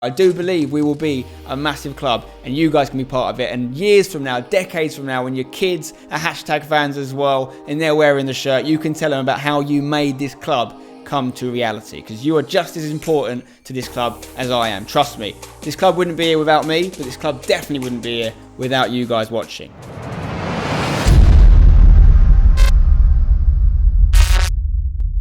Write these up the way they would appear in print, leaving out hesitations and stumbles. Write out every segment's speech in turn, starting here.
I do believe we will be a massive club and you guys can be part of it, and years from now, decades from now, when your kids are hashtag fans as well and they're wearing the shirt, you can tell them about how you made this club come to reality, because you are just as important to this club as I am. Trust me, this club wouldn't be here without me, but this club definitely wouldn't be here without you guys watching.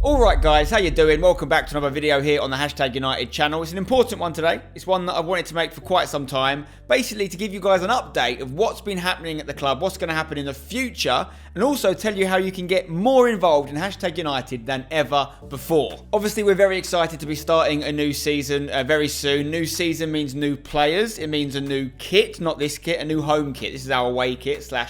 Alright guys, how you doing? Welcome back to another video here on the Hashtag United channel. It's an important one today. It's one that I've wanted to make for quite some time. Basically to give you guys an update of what's been happening at the club, what's going to happen in the future, and also tell you how you can get more involved in Hashtag United than ever before. Obviously we're very excited to be starting a new season very soon. New season means new players. It means a new kit, not this kit, a new home kit. This is our away kit /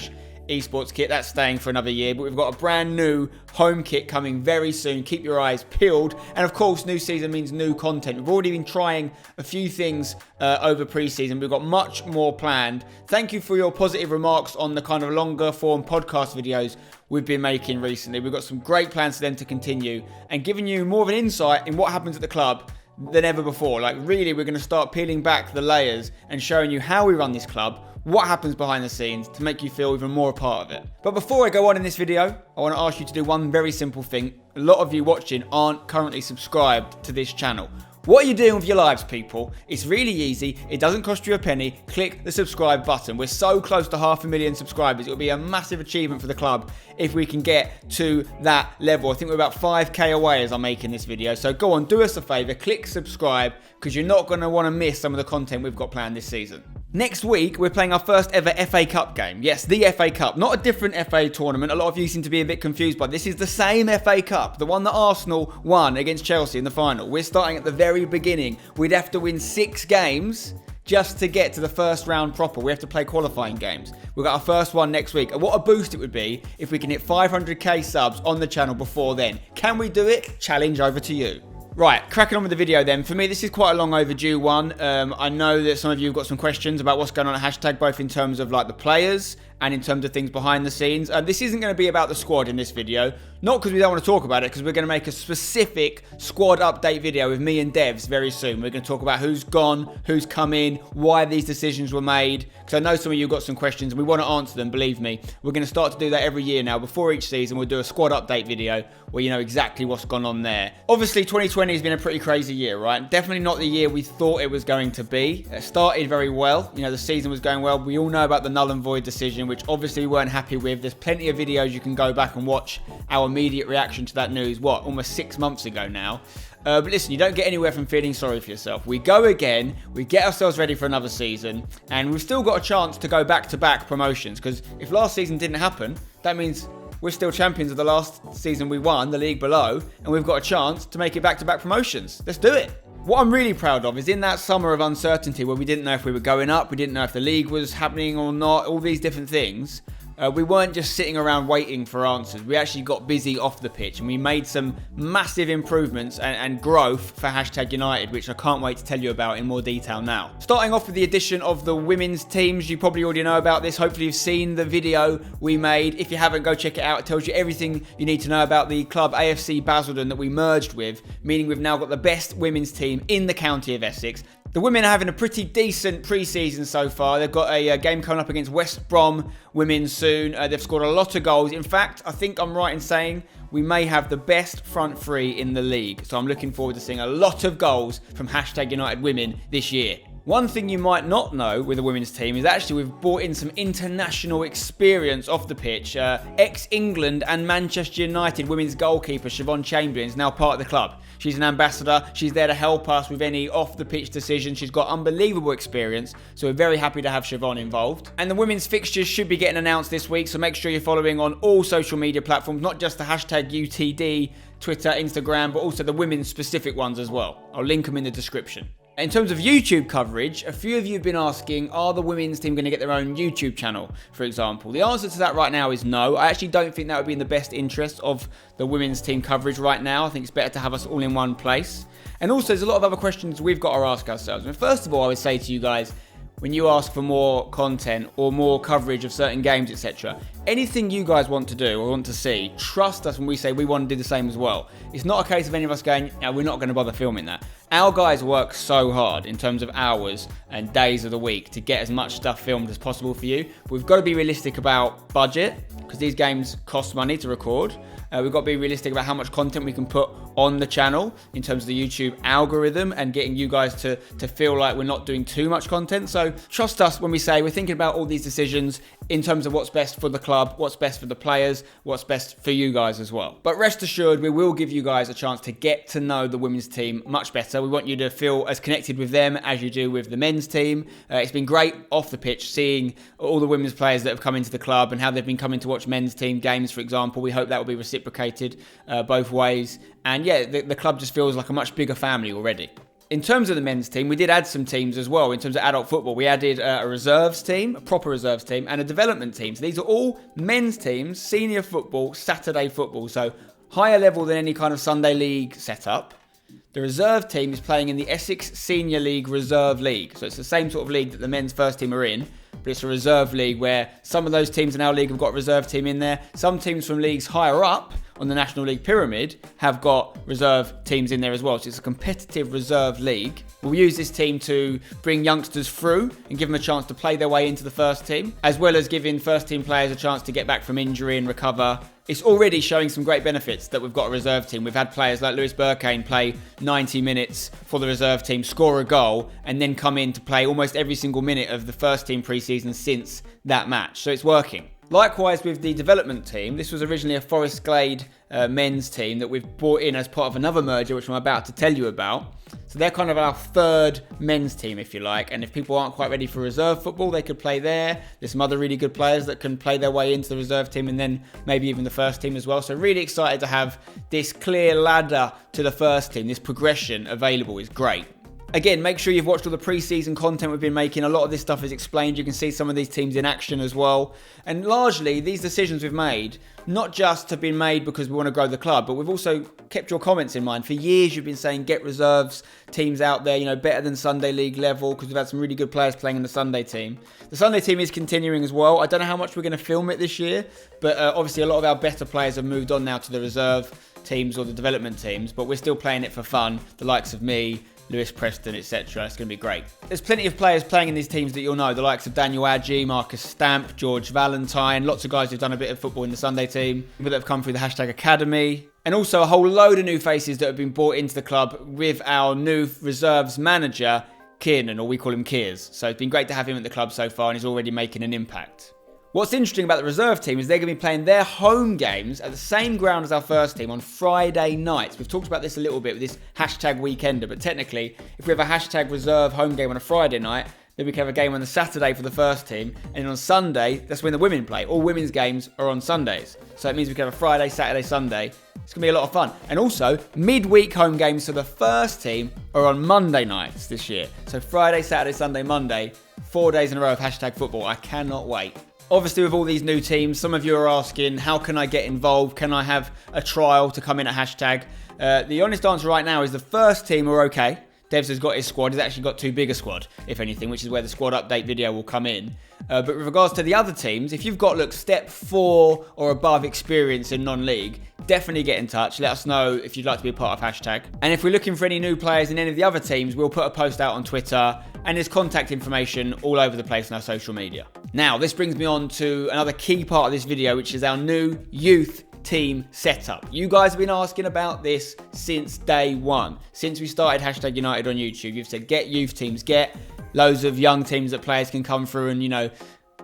esports kit. That's staying for another year, but we've got a brand new home kit coming very soon. Keep your eyes peeled. And of course, new season means new content. We've already been trying a few things over pre-season. We've got much more planned. Thank you for your positive remarks on the kind of longer form podcast videos we've been making recently. We've got some great plans for them to continue and giving you more of an insight in what happens at the club than ever before. Like really, we're going to start peeling back the layers and showing you how we run this club, what happens behind the scenes to make you feel even more a part of it. But before I go on in this video, I want to ask you to do one very simple thing. A lot of you watching aren't currently subscribed to this channel. What are you doing with your lives, people? It's really easy. It doesn't cost you a penny. Click the subscribe button. We're so close to 500,000 subscribers. It'll be a massive achievement for the club if we can get to that level. I think we're about 5k away as I'm making this video. So go on, do us a favor, click subscribe, because you're not going to want to miss some of the content we've got planned this season. Next week, we're playing our first ever FA Cup game. Yes, the FA Cup, not a different FA tournament. A lot of you seem to be a bit confused by this. Is the same FA Cup, the one that Arsenal won against Chelsea in the final. We're starting at the very beginning. We'd have to win 6 games just to get to the first round proper. We have to play qualifying games. We've got our first one next week. And what a boost it would be if we can hit 500k subs on the channel before then. Can we do it? Challenge over to you. Right, cracking on with the video then. For me, this is quite a long overdue one. I know that some of you have got some questions about what's going on at Hashtag, both in terms of like the players and in terms of things behind the scenes. This isn't going to be about the squad in this video. Not because we don't want to talk about it, because we're going to make a specific squad update video with me and Devs very soon. We're going to talk about who's gone, who's come in, why these decisions were made. Because I know some of you have got some questions and we want to answer them, believe me. We're going to start to do that every year now. Before each season, we'll do a squad update video where you know exactly what's gone on there. Obviously, 2020 has been a pretty crazy year, right? Definitely not the year we thought it was going to be. It started very well. You know, the season was going well. We all know about the null and void decision, which obviously we weren't happy with. There's plenty of videos you can go back and watch our immediate reaction to that news, almost 6 months ago now. But listen, you don't get anywhere from feeling sorry for yourself. We go again, we get ourselves ready for another season, and we've still got a chance to go back-to-back promotions, because if last season didn't happen, that means we're still champions of the last season we won, the league below, and we've got a chance to make it back-to-back promotions. Let's do it. What I'm really proud of is in that summer of uncertainty where we didn't know if we were going up, we didn't know if the league was happening or not, all these different things. We weren't just sitting around waiting for answers. We actually got busy off the pitch and we made some massive improvements and growth for Hashtag United, which I can't wait to tell you about in more detail now. Starting off with the addition of the women's teams. You probably already know about this. Hopefully you've seen the video we made. If you haven't, go check it out. It tells you everything you need to know about the club AFC Basildon that we merged with, meaning we've now got the best women's team in the county of Essex. The women are having a pretty decent pre-season so far. They've got a game coming up against West Brom women soon. They've scored a lot of goals. In fact, I think I'm right in saying we may have the best front three in the league. So I'm looking forward to seeing a lot of goals from Hashtag United Women this year. One thing you might not know with the women's team is actually we've brought in some international experience off the pitch. Ex-England and Manchester United women's goalkeeper Siobhan Chamberlain is now part of the club. She's an ambassador. She's there to help us with any off-the-pitch decisions. She's got unbelievable experience, so we're very happy to have Siobhan involved. And the women's fixtures should be getting announced this week, so make sure you're following on all social media platforms, not just the Hashtag UTD, Twitter, Instagram, but also the women's specific ones as well. I'll link them in the description. In terms of YouTube coverage, a few of you have been asking, are the women's team going to get their own YouTube channel, for example? The answer to that right now is no. I actually don't think that would be in the best interest of the women's team coverage right now. I think it's better to have us all in one place. And also, there's a lot of other questions we've got to ask ourselves. And first of all, I would say to you guys, when you ask for more content or more coverage of certain games, etc. Anything you guys want to do or want to see, trust us when we say we want to do the same as well. It's not a case of any of us going, "Yeah, we're not going to bother filming that." Our guys work so hard in terms of hours and days of the week to get as much stuff filmed as possible for you. But we've got to be realistic about budget, because these games cost money to record. We've got to be realistic about how much content we can put on the channel in terms of the YouTube algorithm and getting you guys to feel like we're not doing too much content. So trust us when we say we're thinking about all these decisions in terms of what's best for the club, what's best for the players, what's best for you guys as well. But rest assured, we will give you guys a chance to get to know the women's team much better. We want you to feel as connected with them as you do with the men's team. It's been great off the pitch seeing all the women's players that have come into the club and how they've been coming to watch men's team games, for example. We hope that will be reciprocated both ways. And yeah, the club just feels like a much bigger family already. In terms of the men's team, we did add some teams as well. In terms of adult football, we added a reserves team, a proper reserves team, and a development team. So these are all men's teams, senior football, Saturday football. So higher level than any kind of Sunday league setup. The reserve team is playing in the Essex Senior League Reserve League. So it's the same sort of league that the men's first team are in, but it's a reserve league where some of those teams in our league have got a reserve team in there. Some teams from leagues higher up on the National League pyramid have got reserve teams in there as well. So it's a competitive reserve league. We'll use this team to bring youngsters through and give them a chance to play their way into the first team, as well as giving first team players a chance to get back from injury and recover. It's already showing some great benefits that we've got a reserve team. We've had players like Lewis Burkane play 90 minutes for the reserve team, score a goal, and then come in to play almost every single minute of the first team pre-season since that match. So it's working. Likewise with the development team, this was originally a Forest Glade men's team that we've brought in as part of another merger, which I'm about to tell you about. So they're kind of our third men's team, if you like. And if people aren't quite ready for reserve football, they could play there. There's some other really good players that can play their way into the reserve team and then maybe even the first team as well. So really excited to have this clear ladder to the first team. This progression available is great. Again, make sure you've watched all the pre-season content we've been making. A lot of this stuff is explained. You can see some of these teams in action as well. And largely, these decisions we've made, not just have been made because we want to grow the club, but we've also kept your comments in mind. For years, you've been saying get reserves teams out there, better than Sunday League level, because we've had some really good players playing in the Sunday team. The Sunday team is continuing as well. I don't know how much we're going to film it this year, but obviously a lot of our better players have moved on now to the reserve teams or the development teams, but we're still playing it for fun. The likes of me, Lewis Preston, etc. It's going to be great. There's plenty of players playing in these teams that you'll know. The likes of Daniel Adji, Marcus Stamp, George Valentine. Lots of guys who've done a bit of football in the Sunday team, that have come through the hashtag Academy. And also a whole load of new faces that have been brought into the club with our new reserves manager, Kiernan, or we call him Kiers. So it's been great to have him at the club so far, and he's already making an impact. What's interesting about the reserve team is they're going to be playing their home games at the same ground as our first team on Friday nights. We've talked about this a little bit with this hashtag weekender, but technically, if we have a hashtag reserve home game on a Friday night, then we can have a game on the Saturday for the first team, and on Sunday, that's when the women play. All women's games are on Sundays. So it means we can have a Friday, Saturday, Sunday. It's going to be a lot of fun. And also, midweek home games for the first team are on Monday nights this year. So Friday, Saturday, Sunday, Monday, 4 days in a row of hashtag football. I cannot wait. Obviously, with all these new teams, some of you are asking, how can I get involved? Can I have a trial to come in at hashtag? The honest answer right now is the first team are okay. Devs has got his squad. He's actually got too big a squad, if anything, which is where the squad update video will come in. But with regards to the other teams, if you've got, step 4 or above experience in non-league, definitely get in touch. Let us know if you'd like to be a part of hashtag. And if we're looking for any new players in any of the other teams, we'll put a post out on Twitter, and there's contact information all over the place on our social media. Now, this brings me on to another key part of this video, which is our new youth team setup. You guys have been asking about this since day one. Since we started hashtag United on YouTube, you've said get youth teams, get loads of young teams that players can come through and,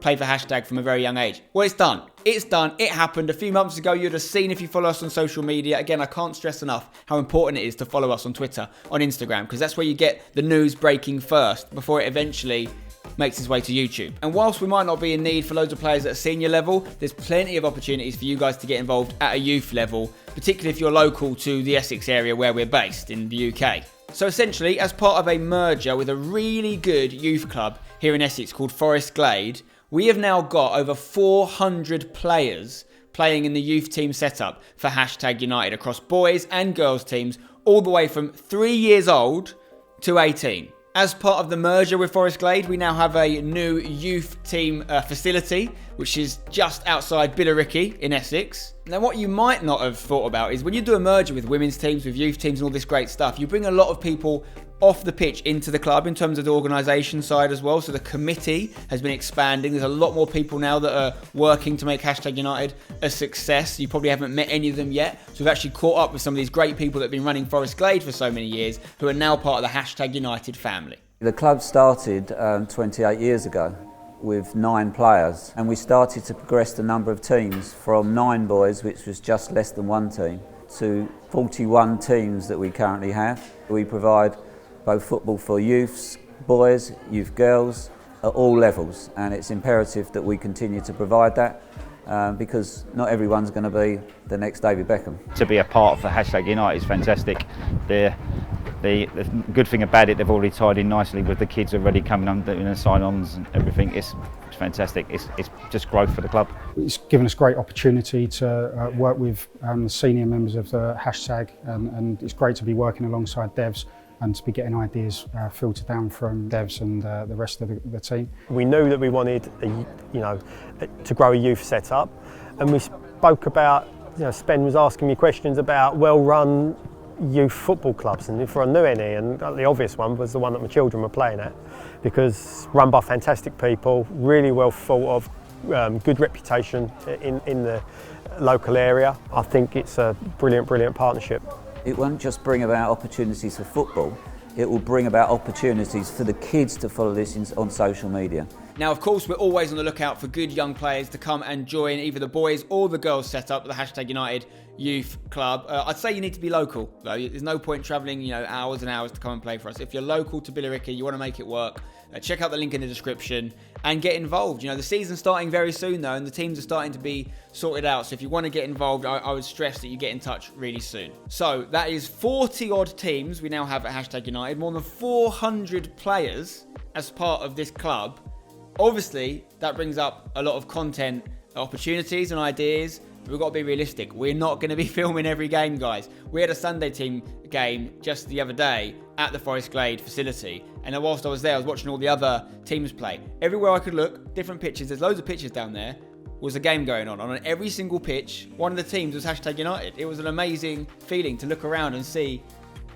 play for hashtag from a very young age. Well, it's done. It's done. It happened a few months ago. You'd have seen if you follow us on social media. Again, I can't stress enough how important it is to follow us on Twitter, on Instagram, because that's where you get the news breaking first before it eventually makes its way to YouTube. And whilst we might not be in need for loads of players at a senior level, there's plenty of opportunities for you guys to get involved at a youth level, particularly if you're local to the Essex area where we're based in the UK. So essentially, as part of a merger with a really good youth club here in Essex called Forest Glade, we have now got over 400 players playing in the youth team setup for hashtag United across boys and girls teams, all the way from 3 years old to 18. As part of the merger with Forest Glade, we now have a new youth team facility, which is just outside Billericay in Essex. Now, what you might not have thought about is when you do a merger with women's teams, with youth teams and all this great stuff, you bring a lot of people off the pitch into the club in terms of the organisation side as well. So the committee has been expanding. There's a lot more people now that are working to make #United a success. You probably haven't met any of them yet. So we've actually caught up with some of these great people that have been running Forest Glade for so many years, who are now part of the #United family. The club started 28 years ago with 9 players, and we started to progress the number of teams from 9 boys, which was just less than 1 team, to 41 teams that we currently have. We provide both football for youths, boys, youth girls, at all levels, and it's imperative that we continue to provide that because not everyone's going to be the next David Beckham. To be a part of the #United is fantastic. The good thing about it, they've already tied in nicely with the kids already coming on, doing the sign-ons and everything. It's fantastic. It's just growth for the club. It's given us great opportunity to work with senior members of the #, and it's great to be working alongside devs and to be getting ideas filtered down from devs and the rest of the team. We knew that we wanted, to grow a youth setup, and we spoke about, Spen was asking me questions about well-run youth football clubs, and if I knew any, and the obvious one was the one that my children were playing at, because run by fantastic people, really well thought of, good reputation in the local area. I think it's a brilliant partnership. It won't just bring about opportunities for football, it will bring about opportunities for the kids to follow this on social media. Now, of course, we're always on the lookout for good young players to come and join either the boys or the girls set up at the #United Youth Club. I'd say you need to be local, though. There's no point travelling, hours and hours to come and play for us. If you're local to Billericay, you want to make it work, check out the link in the description and get involved. The season's starting very soon, though, and the teams are starting to be sorted out. So if you want to get involved, I would stress that you get in touch really soon. So that is 40-odd teams we now have at #United, more than 400 players as part of this club. Obviously, that brings up a lot of content opportunities and ideas. But we've got to be realistic. We're not going to be filming every game, guys. We had a Sunday team game just the other day at the Forest Glade facility. And whilst I was there, I was watching all the other teams play. Everywhere I could look, different pitches. There's loads of pitches down there. Was a game going on. On every single pitch, one of the teams was #United. It was an amazing feeling to look around and see,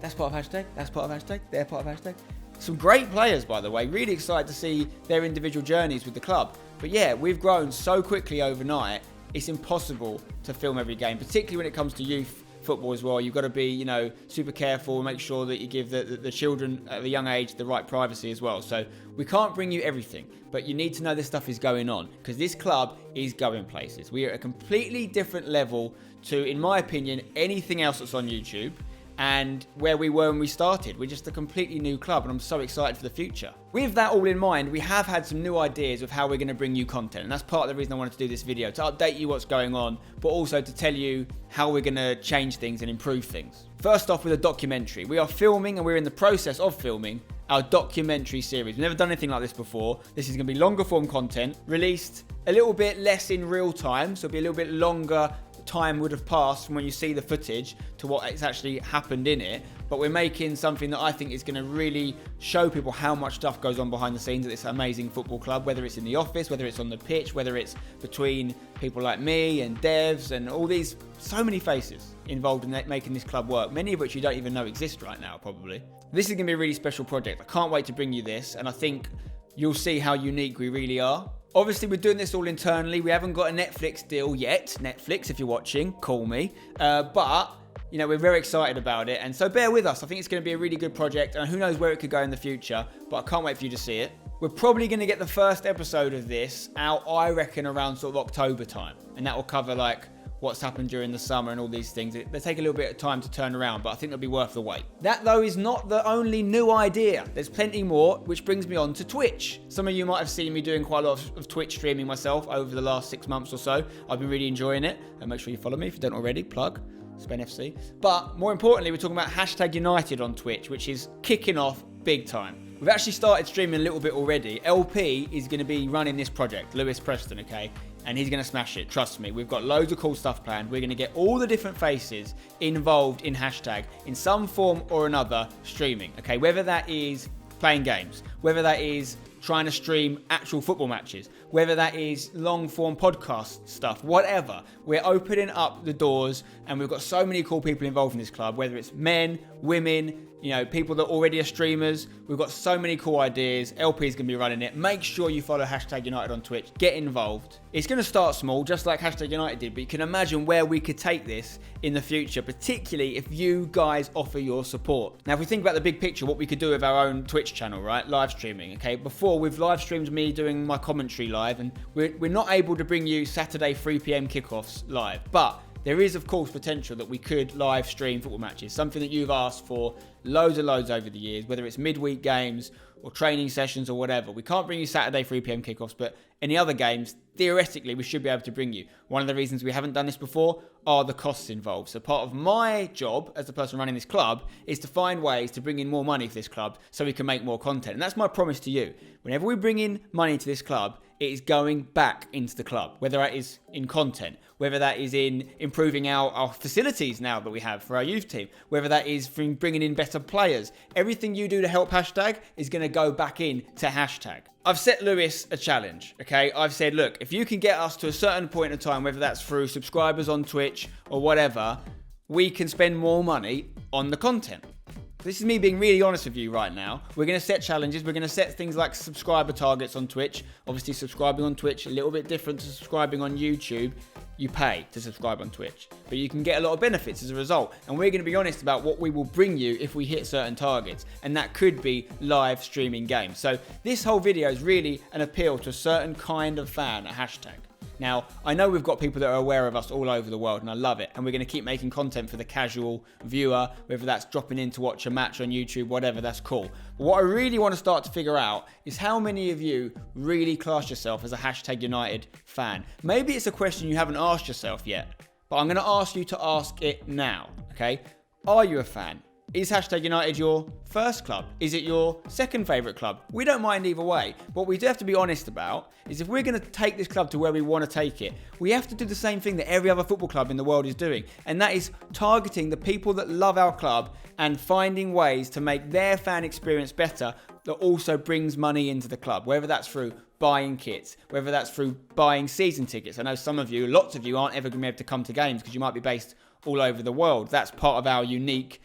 that's part of #, that's part of #, they're part of #. Some great players, by the way. Really excited to see their individual journeys with the club. But yeah, we've grown so quickly overnight, it's impossible to film every game, particularly when it comes to youth football as well. You've got to be, super careful and make sure that you give the children at a young age the right privacy as well. So we can't bring you everything, but you need to know this stuff is going on because this club is going places. We are at a completely different level to, in my opinion, anything else that's on YouTube. And where we were when we started. We're just a completely new club, and I'm so excited for the future. With that all in mind, we have had some new ideas of how we're going to bring you content, and that's part of the reason I wanted to do this video, to update you what's going on, but also to tell you how we're going to change things and improve things. First off, with a documentary. We are filming, and we're in the process of filming, our documentary series. We've never done anything like this before. This is going to be longer form content, released a little bit less in real time, so it'll be a little bit longer time would have passed from when you see the footage to what has actually happened in it. But we're making something that I think is going to really show people how much stuff goes on behind the scenes at this amazing football club, whether it's in the office, whether it's on the pitch, whether it's between people like me and devs and all these, so many faces involved in making this club work, many of which you don't even know exist right now, probably. This is going to be a really special project. I can't wait to bring you this, and I think you'll see how unique we really are. Obviously, we're doing this all internally. We haven't got a Netflix deal yet. Netflix, if you're watching, call me. But, we're very excited about it. And so bear with us. I think it's going to be a really good project. And who knows where it could go in the future. But I can't wait for you to see it. We're probably going to get the first episode of this out, I reckon, around sort of October time. And that will cover, what's happened during the summer and all these things. They take a little bit of time to turn around, but I think they'll be worth the wait. That, though, is not the only new idea. There's plenty more, which brings me on to Twitch. Some of you might have seen me doing quite a lot of Twitch streaming myself over the last 6 months or so. I've been really enjoying it. And make sure you follow me if you don't already. Plug. Spen FC. But more importantly, we're talking about #United on Twitch, which is kicking off big time. We've actually started streaming a little bit already. LP is going to be running this project, Lewis Preston, okay? And he's going to smash it, trust me. We've got loads of cool stuff planned. We're going to get all the different faces involved in # in some form or another streaming, okay? Whether that is playing games, whether that is trying to stream actual football matches, whether that is long form podcast stuff, whatever. We're opening up the doors, and we've got so many cool people involved in this club, whether it's men, women, you know, people that already are streamers. We've got so many cool ideas. LP's going to be running it. Make sure you follow #United on Twitch. Get involved. It's going to start small, just like #United did, but you can imagine where we could take this in the future, particularly if you guys offer your support. Now, if we think about the big picture, what we could do with our own Twitch channel, right? Live streaming, okay? Before, we've live streamed me doing my commentary live, and we're not able to bring you Saturday 3 p.m. kickoffs live, but there is, of course, potential that we could live stream football matches, something that you've asked for loads over the years, whether it's midweek games or training sessions or whatever. We can't bring you Saturday 3 p.m. kickoffs, but any other games, theoretically, we should be able to bring you. One of the reasons we haven't done this before are the costs involved. So part of my job as the person running this club is to find ways to bring in more money for this club so we can make more content. And that's my promise to you. Whenever we bring in money to this club, it is going back into the club, whether that is in content, whether that is in improving our facilities now that we have for our youth team, whether that is from bringing in better players. Everything you do to help is going to go back in to #. I've set Lewis a challenge, okay? I've said, look, if you can get us to a certain point in time, whether that's through subscribers on Twitch or whatever, we can spend more money on the content. This is me being really honest with you right now. We're going to set challenges. We're going to set things like subscriber targets on Twitch. Obviously, subscribing on Twitch, a little bit different to subscribing on YouTube. You pay to subscribe on Twitch, but you can get a lot of benefits as a result. And we're going to be honest about what we will bring you if we hit certain targets. And that could be live streaming games. So this whole video is really an appeal to a certain kind of fan, a #. Now, I know we've got people that are aware of us all over the world, and I love it. And we're going to keep making content for the casual viewer, whether that's dropping in to watch a match on YouTube, whatever, that's cool. But what I really want to start to figure out is how many of you really class yourself as a #United fan. Maybe it's a question you haven't asked yourself yet, but I'm going to ask you to ask it now, okay? Are you a fan? Is #United your first club? Is it your second favourite club? We don't mind either way. What we do have to be honest about is if we're going to take this club to where we want to take it, we have to do the same thing that every other football club in the world is doing. And that is targeting the people that love our club and finding ways to make their fan experience better that also brings money into the club. Whether that's through buying kits, whether that's through buying season tickets. I know some of you, lots of you aren't ever going to be able to come to games because you might be based all over the world. That's part of our unique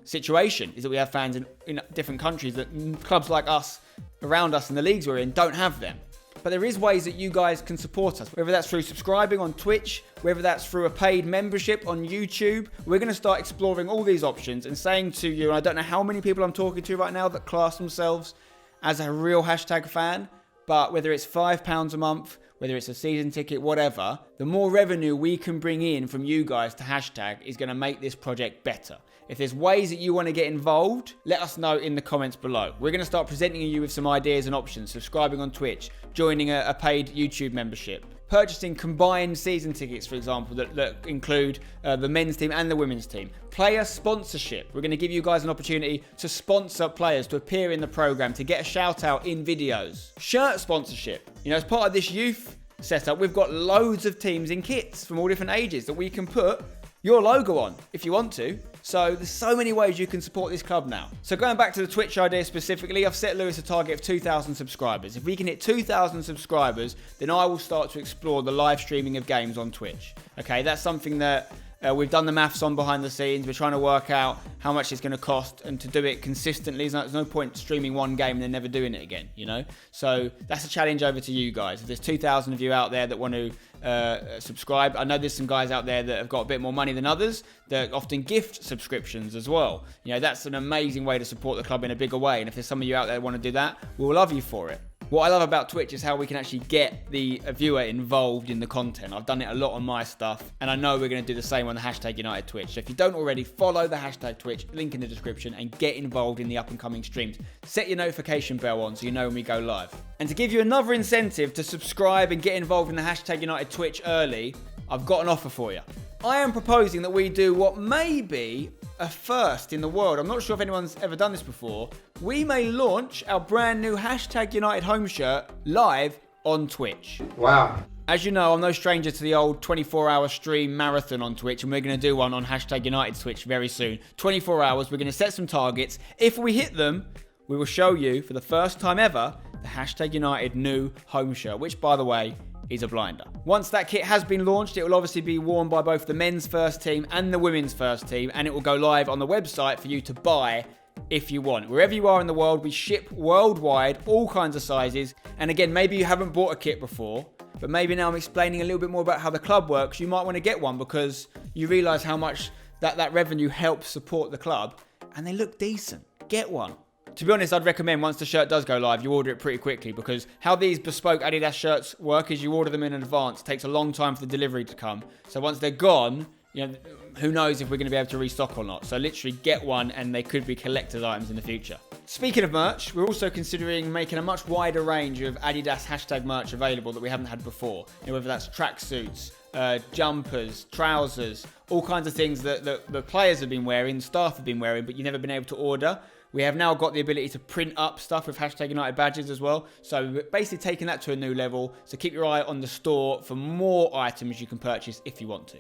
situation, is that we have fans in different countries that clubs like us, around us in the leagues we're in, don't have them. But there is ways that you guys can support us, whether that's through subscribing on Twitch, whether that's through a paid membership on YouTube. We're going to start exploring all these options and saying to you, and I don't know how many people I'm talking to right now that class themselves as a real #fan, but whether it's £5 a month, whether it's a season ticket, whatever, the more revenue we can bring in from you guys to # is going to make this project better. If there's ways that you want to get involved, let us know in the comments below. We're going to start presenting you with some ideas and options, subscribing on Twitch, joining a paid YouTube membership, purchasing combined season tickets, for example, that include the men's team and the women's team. Player sponsorship. We're going to give you guys an opportunity to sponsor players, to appear in the program, to get a shout out in videos. Shirt sponsorship. You know, as part of this youth setup, we've got loads of teams in kits from all different ages that we can put your logo on if you want to. So there's so many ways you can support this club now. So going back to the Twitch idea specifically, I've set Lewis a target of 2,000 subscribers. If we can hit 2,000 subscribers, then I will start to explore the live streaming of games on Twitch. Okay, that's something that we've done the maths on behind the scenes. We're trying to work out how much it's going to cost, and to do it consistently. There's no point streaming one game and then never doing it again, you know? So that's a challenge over to you guys. If there's 2,000 of you out there that want to subscribe, I know there's some guys out there that have got a bit more money than others that often gift subscriptions as well. You know, that's an amazing way to support the club in a bigger way. And if there's some of you out there that want to do that, we'll love you for it. What I love about Twitch is how we can actually get the viewer involved in the content. I've done it a lot on my stuff, and I know we're going to do the same on the #United Twitch. So if you don't already, follow the #Twitch, link in the description, and get involved in the up and coming streams. Set your notification bell on so you know when we go live. And to give you another incentive to subscribe and get involved in the #United Twitch early, I've got an offer for you. I am proposing that we do what may be a first in the world. I'm not sure if anyone's ever done this before. We may launch our brand new #United home shirt live on Twitch. Wow. As you know, I'm no stranger to the old 24-hour stream marathon on Twitch, and we're going to do one on #United Twitch very soon. 24 hours, we're going to set some targets. If we hit them, we will show you for the first time ever the Hashtag United new home shirt, which by the way is a blinder. Once that kit has been launched, it will obviously be worn by both the men's first team and the women's first team, and it will go live on the website for you to buy if you want. Wherever you are in the world, we ship worldwide, all kinds of sizes. And again, maybe you haven't bought a kit before, but maybe now I'm explaining a little bit more about how the club works. You might want to get one because you realise how much that revenue helps support the club, and they look decent. Get one. To be honest, I'd recommend once the shirt does go live, you order it pretty quickly, because how these bespoke Adidas shirts work is you order them in advance. It takes a long time for the delivery to come. So once they're gone, you know, who knows if we're going to be able to restock or not. So literally get one, and they could be collector's items in the future. Speaking of merch, we're also considering making a much wider range of Adidas hashtag merch available that we haven't had before. You know, whether that's tracksuits, jumpers, trousers, all kinds of things that the players have been wearing, staff have been wearing, but you've never been able to order. We have now got the ability to print up stuff with Hashtag United badges as well. So we're basically taking that to a new level. So keep your eye on the store for more items you can purchase if you want to.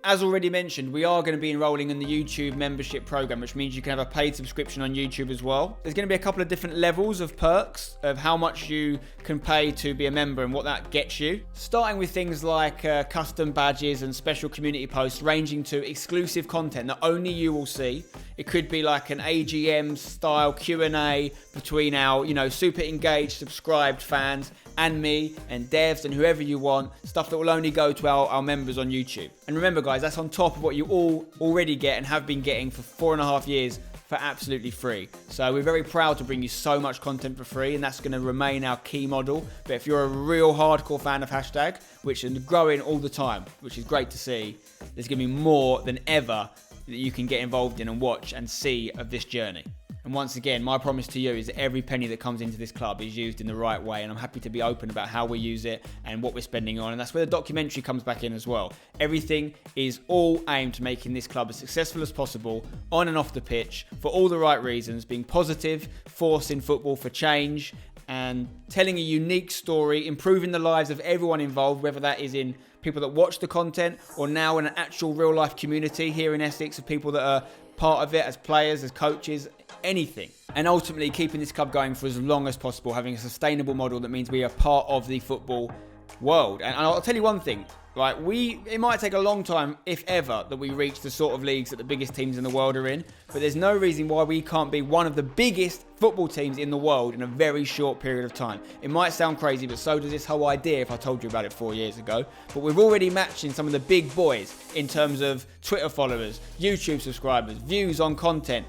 As already mentioned, we are going to be enrolling in the YouTube membership program, which means you can have a paid subscription on YouTube as well. There's going to be a couple of different levels of perks of how much you can pay to be a member and what that gets you. Starting with things like custom badges and special community posts, ranging to exclusive content that only you will see. It could be like an AGM style Q&A between our, super engaged, subscribed fans and me and devs and whoever you want, stuff that will only go to our members on YouTube. And remember guys, that's on top of what you all already get and have been getting for 4.5 years for absolutely free. So we're very proud to bring you so much content for free, and that's going to remain our key model. But if you're a real hardcore fan of Hashtag, which is growing all the time, which is great to see, there's going to be more than ever that you can get involved in and watch and see of this journey. And once again, my promise to you is that every penny that comes into this club is used in the right way, and I'm happy to be open about how we use it and what we're spending on, and that's where the documentary comes back in as well. Everything is all aimed to making this club as successful as possible on and off the pitch for all the right reasons, being positive force in football for change and telling a unique story, improving the lives of everyone involved, whether that is in people that watch the content or now in an actual real life community here in Essex of people that are part of it as players, as coaches, anything. And ultimately keeping this club going for as long as possible, having a sustainable model that means we are part of the football world. And I'll tell you one thing, right? It might take a long time, if ever, that we reach the sort of leagues that the biggest teams in the world are in, but there's no reason why we can't be one of the biggest football teams in the world in a very short period of time. It might sound crazy, but so does this whole idea if I told you about it 4 years ago. But we're already matching some of the big boys in terms of Twitter followers, YouTube subscribers, views on content,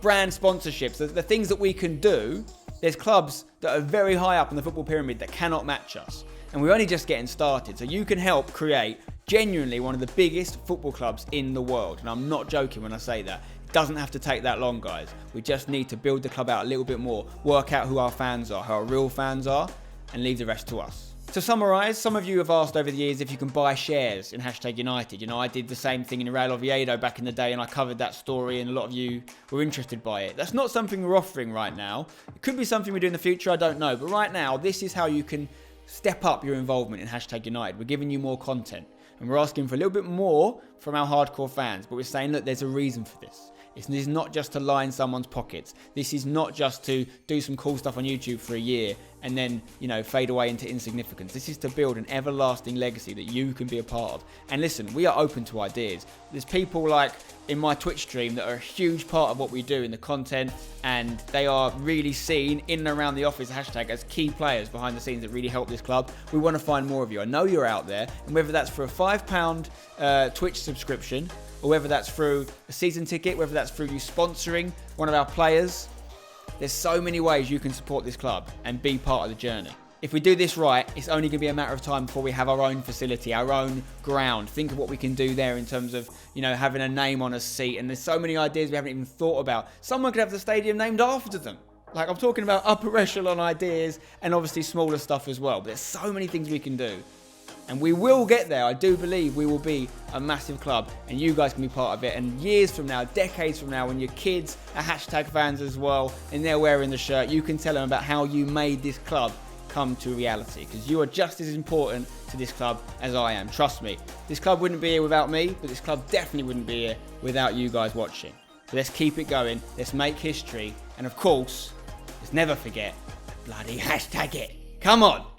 brand sponsorships, the things that we can do. There's clubs that are very high up in the football pyramid that cannot match us. And we're only just getting started. So you can help create genuinely one of the biggest football clubs in the world. And I'm not joking when I say that. It doesn't have to take that long, guys. We just need to build the club out a little bit more, work out who our fans are, who our real fans are, and leave the rest to us. To summarise, some of you have asked over the years if you can buy shares in Hashtag United. I did the same thing in Real Oviedo back in the day, and I covered that story, and a lot of you were interested by it. That's not something we're offering right now. It could be something we do in the future, I don't know. But right now, this is how you can step up your involvement in Hashtag United. We're giving you more content, and we're asking for a little bit more from our hardcore fans, but we're saying, look, there's a reason for this. This is not just to line someone's pockets. This is not just to do some cool stuff on YouTube for a year and then, fade away into insignificance. This is to build an everlasting legacy that you can be a part of. And listen, we are open to ideas. There's people like in my Twitch stream that are a huge part of what we do in the content, and they are really seen in and around the office Hashtag as key players behind the scenes that really help this club. We want to find more of you. I know you're out there, and whether that's for a £5 Twitch subscription, or whether that's through a season ticket, whether that's through you sponsoring one of our players, there's so many ways you can support this club and be part of the journey. If we do this right, it's only going to be a matter of time before we have our own facility, our own ground. Think of what we can do there in terms of, having a name on a seat. And there's so many ideas we haven't even thought about. Someone could have the stadium named after them. Like, I'm talking about upper echelon ideas and obviously smaller stuff as well. But there's so many things we can do. And we will get there. I do believe we will be a massive club, and you guys can be part of it. And years from now, decades from now, when your kids are Hashtag fans as well, and they're wearing the shirt, you can tell them about how you made this club come to reality, because you are just as important to this club as I am. Trust me. This club wouldn't be here without me, but this club definitely wouldn't be here without you guys watching. So let's keep it going. Let's make history, And of course, just never forget, bloody hashtag it. Come on.